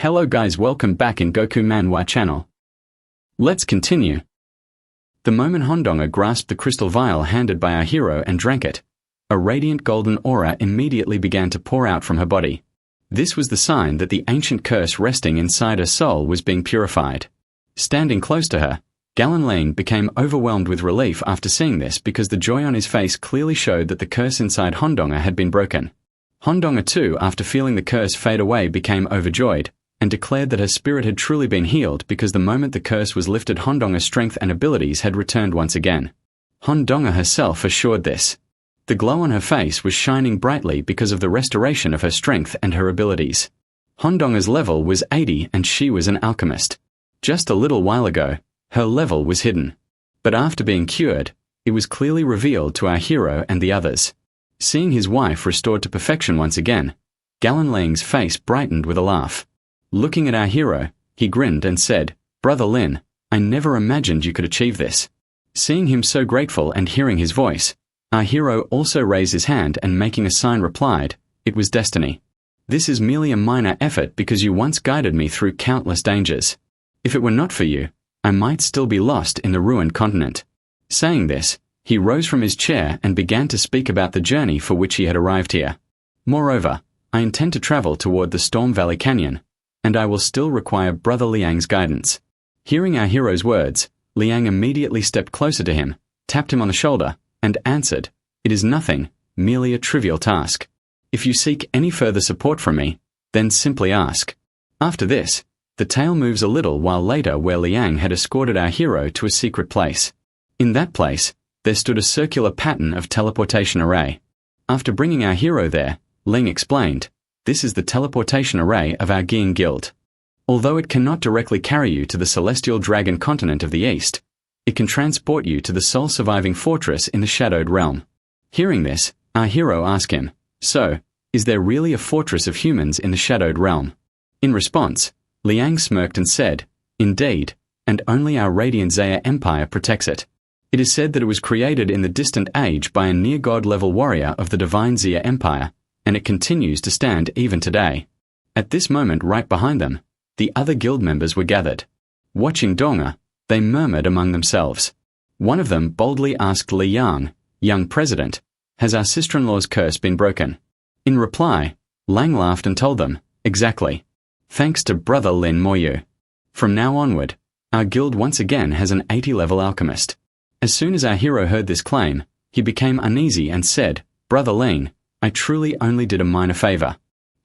Hello guys, welcome back in Goku Manhwa channel. Let's continue. The moment Hondonga grasped the crystal vial handed by our hero and drank it, a radiant golden aura immediately began to pour out from her body. This was the sign that the ancient curse resting inside her soul was being purified. Standing close to her, Galen Ling became overwhelmed with relief after seeing this because the joy on his face clearly showed that the curse inside Hondonga had been broken. Hondonga too, after feeling the curse fade away, became overjoyed, and declared that her spirit had truly been healed because the moment the curse was lifted, Hondonga's strength and abilities had returned once again. Hondonga herself assured this. The glow on her face was shining brightly because of the restoration of her strength and her abilities. Hondonga's level was 80 and she was an alchemist. Just a little while ago, her level was hidden. But after being cured, it was clearly revealed to our hero and the others. Seeing his wife restored to perfection once again, Galen Ling's face brightened with a laugh. Looking at our hero, he grinned and said, "Brother Lin, I never imagined you could achieve this." Seeing him so grateful and hearing his voice, our hero also raised his hand and making a sign replied, "It was destiny. This is merely a minor effort because you once guided me through countless dangers. If it were not for you, I might still be lost in the ruined continent." Saying this, he rose from his chair and began to speak about the journey for which he had arrived here. "Moreover, I intend to travel toward the Storm Valley Canyon, and I will still require Brother Liang's guidance." Hearing our hero's words, Liang immediately stepped closer to him, tapped him on the shoulder, and answered, "It is nothing, merely a trivial task. If you seek any further support from me, then simply ask." After this, the tale moves a little while later where Liang had escorted our hero to a secret place. In that place, there stood a circular pattern of teleportation array. After bringing our hero there, Ling explained, "This is the teleportation array of our Gein Guild. Although it cannot directly carry you to the celestial dragon continent of the east, it can transport you to the sole surviving fortress in the shadowed realm." Hearing this, our hero asked him, "So, is there really a fortress of humans in the shadowed realm?" In response, Liang smirked and said, "Indeed, and only our Radiant Zaya Empire protects it. It is said that it was created in the distant age by a near-god level warrior of the divine Zia Empire, and it continues to stand even today." At this moment, right behind them, the other guild members were gathered. Watching Donga, they murmured among themselves. One of them boldly asked Li Yang, "Young president, has our sister-in-law's curse been broken?" In reply, Lang laughed and told them, "Exactly. Thanks to Brother Lin Moyu. From now onward, our guild once again has an 80-level alchemist." As soon as our hero heard this claim, he became uneasy and said, "Brother Lin, I truly only did a minor favor."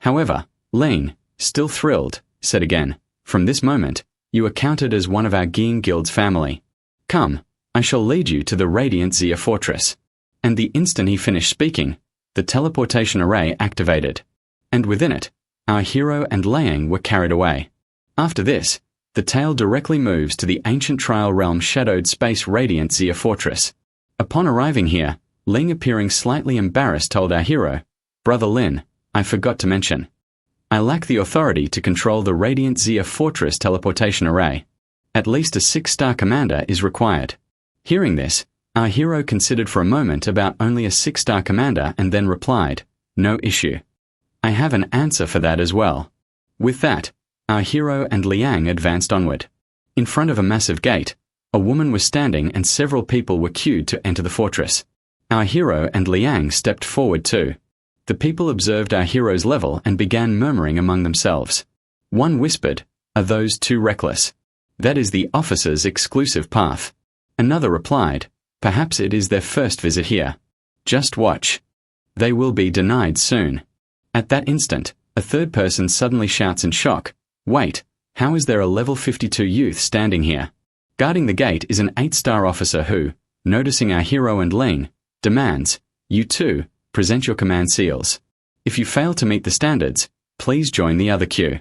However, Lin, still thrilled, said again, "From this moment, you are counted as one of our Gein Guild's family. Come, I shall lead you to the Radiant Zia Fortress." And the instant he finished speaking, the teleportation array activated. And within it, our hero and Liang were carried away. After this, the tale directly moves to the ancient trial realm shadowed space Radiant Zia Fortress. Upon arriving here, Ling, appearing slightly embarrassed, told our hero, "Brother Lin, I forgot to mention. I lack the authority to control the Radiant Zia Fortress teleportation array. At least a 6-star commander is required." Hearing this, our hero considered for a moment about only a 6-star commander and then replied, "No issue. I have an answer for that as well." With that, our hero and Liang advanced onward. In front of a massive gate, a woman was standing and several people were queued to enter the fortress. Our hero and Liang stepped forward too. The people observed our hero's level and began murmuring among themselves. One whispered, "Are those too reckless? That is the officer's exclusive path." Another replied, "Perhaps it is their first visit here. Just watch. They will be denied soon." At that instant, a third person suddenly shouts in shock, "Wait, how is there a level 52 youth standing here?" Guarding the gate is an 8-star officer who, noticing our hero and Ling, demands, "You too, present your command seals. If you fail to meet the standards, please join the other queue."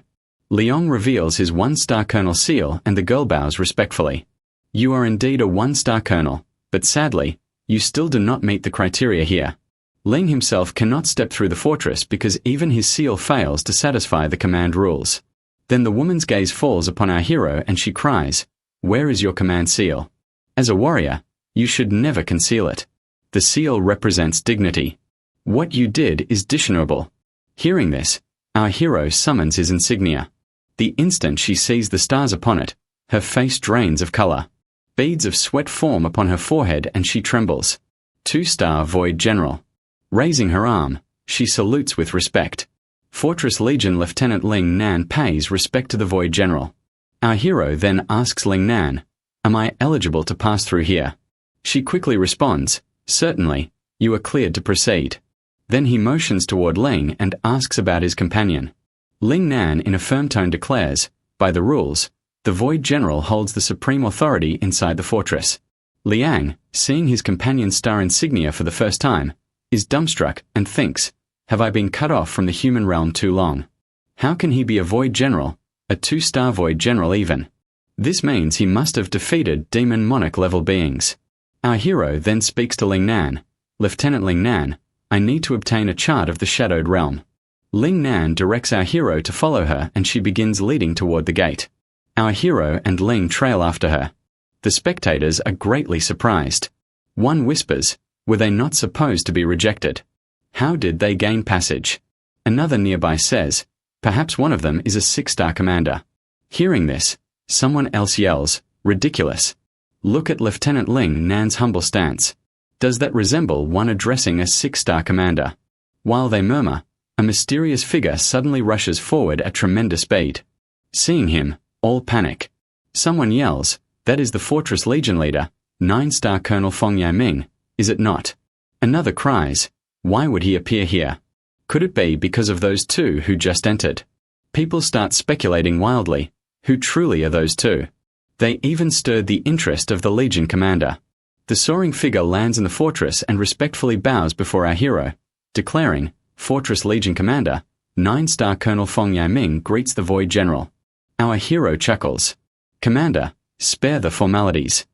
Liang reveals his 1-star colonel seal and the girl bows respectfully. "You are indeed a 1-star colonel, but sadly, you still do not meet the criteria here." Ling himself cannot step through the fortress because even his seal fails to satisfy the command rules. Then the woman's gaze falls upon our hero and she cries, "Where is your command seal? As a warrior, you should never conceal it. The seal represents dignity. What you did is dishonorable." Hearing this, our hero summons his insignia. The instant she sees the stars upon it, her face drains of color. Beads of sweat form upon her forehead and she trembles. 2-star Void General. Raising her arm, she salutes with respect. Fortress Legion Lieutenant Ling Nan pays respect to the Void General. Our hero then asks Ling Nan, "Am I eligible to pass through here?" She quickly responds, "Certainly, you are cleared to proceed." Then he motions toward Ling and asks about his companion. Ling Nan in a firm tone declares, "By the rules, the Void General holds the supreme authority inside the fortress." Liang, seeing his companion's star insignia for the first time, is dumbstruck and thinks, "Have I been cut off from the human realm too long? How can he be a Void General, a 2-star Void General even? This means he must have defeated demon monarch level beings." Our hero then speaks to Ling Nan, "Lieutenant Ling Nan, I need to obtain a chart of the Shadowed Realm." Ling Nan directs our hero to follow her and she begins leading toward the gate. Our hero and Ling trail after her. The spectators are greatly surprised. One whispers, "Were they not supposed to be rejected? How did they gain passage?" Another nearby says, "Perhaps one of them is a 6-star commander." Hearing this, someone else yells, "Ridiculous. Look at Lieutenant Ling Nan's humble stance. Does that resemble one addressing a 6-star commander?" While they murmur, a mysterious figure suddenly rushes forward at tremendous speed. Seeing him, all panic. Someone yells, "That is the Fortress Legion leader, 9-star Colonel Fong Yiming, is it not?" Another cries, "Why would he appear here? Could it be because of those two who just entered?" People start speculating wildly. Who truly are those two? They even stirred the interest of the Legion commander. The soaring figure lands in the fortress and respectfully bows before our hero, declaring, "Fortress Legion commander, 9-star Colonel Fong Yiming greets the Void General." Our hero chuckles. "Commander, spare the formalities.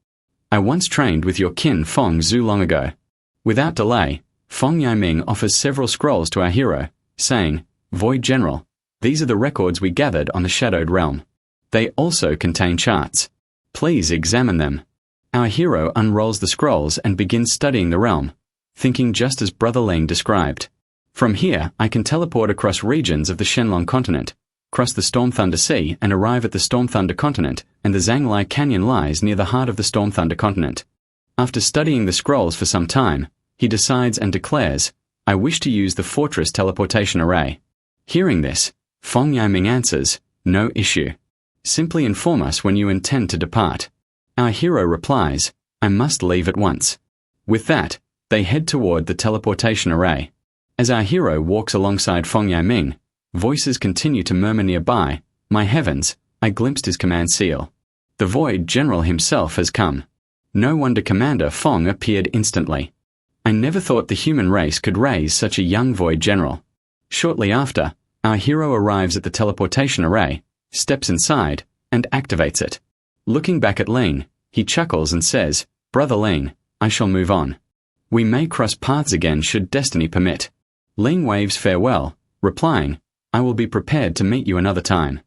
I once trained with your kin Fong Zhu long ago." Without delay, Fong Yiming offers several scrolls to our hero, saying, "Void General, these are the records we gathered on the Shadowed Realm. They also contain charts. Please examine them." Our hero unrolls the scrolls and begins studying the realm, thinking just as Brother Ling described. "From here, I can teleport across regions of the Shenlong continent, cross the Storm Thunder Sea and arrive at the Storm Thunder continent, and the Zhanglai Canyon lies near the heart of the Storm Thunder continent." After studying the scrolls for some time, he decides and declares, "I wish to use the fortress teleportation array." Hearing this, Fong Yiming answers, "No issue. Simply inform us when you intend to depart." Our hero replies, "I must leave at once." With that, they head toward the teleportation array. As our hero walks alongside Fong Yiming, voices continue to murmur nearby, "My heavens, I glimpsed his command seal. The Void General himself has come." No wonder Commander Fong appeared instantly. "I never thought the human race could raise such a young Void General." Shortly after, our hero arrives at the teleportation array, steps inside, and activates it. Looking back at Ling, he chuckles and says, "Brother Ling, I shall move on. We may cross paths again should destiny permit." Ling waves farewell, replying, "I will be prepared to meet you another time."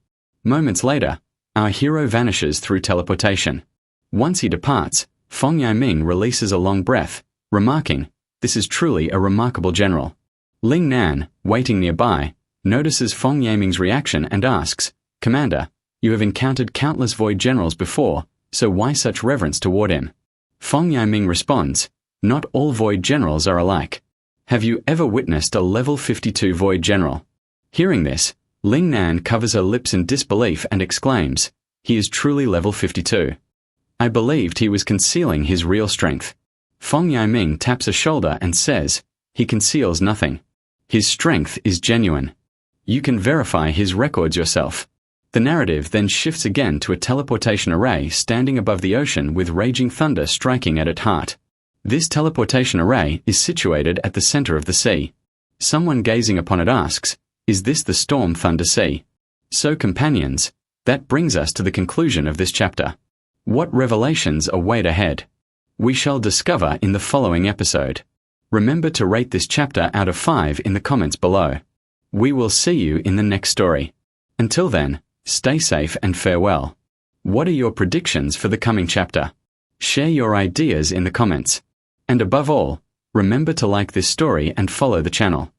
Moments later, our hero vanishes through teleportation. Once he departs, Fong Yiming releases a long breath, remarking, "This is truly a remarkable general." Ling Nan, waiting nearby, notices Fong Yiming's reaction and asks, "Commander, you have encountered countless Void Generals before, so why such reverence toward him?" Fong Yiming responds, "Not all Void Generals are alike. Have you ever witnessed a level 52 Void General?" Hearing this, Ling Nan covers her lips in disbelief and exclaims, "He is truly level 52. I believed he was concealing his real strength." Fong Yiming taps her shoulder and says, "He conceals nothing. His strength is genuine. You can verify his records yourself." The narrative then shifts again to a teleportation array standing above the ocean with raging thunder striking at its heart. This teleportation array is situated at the center of the sea. Someone gazing upon it asks, "Is this the Storm Thunder Sea?" So companions, that brings us to the conclusion of this chapter. What revelations await ahead? We shall discover in the following episode. Remember to rate this chapter out of 5 in the comments below. We will see you in the next story. Until then, stay safe and farewell. What are your predictions for the coming chapter? Share your ideas in the comments. And above all, remember to like this story and follow the channel.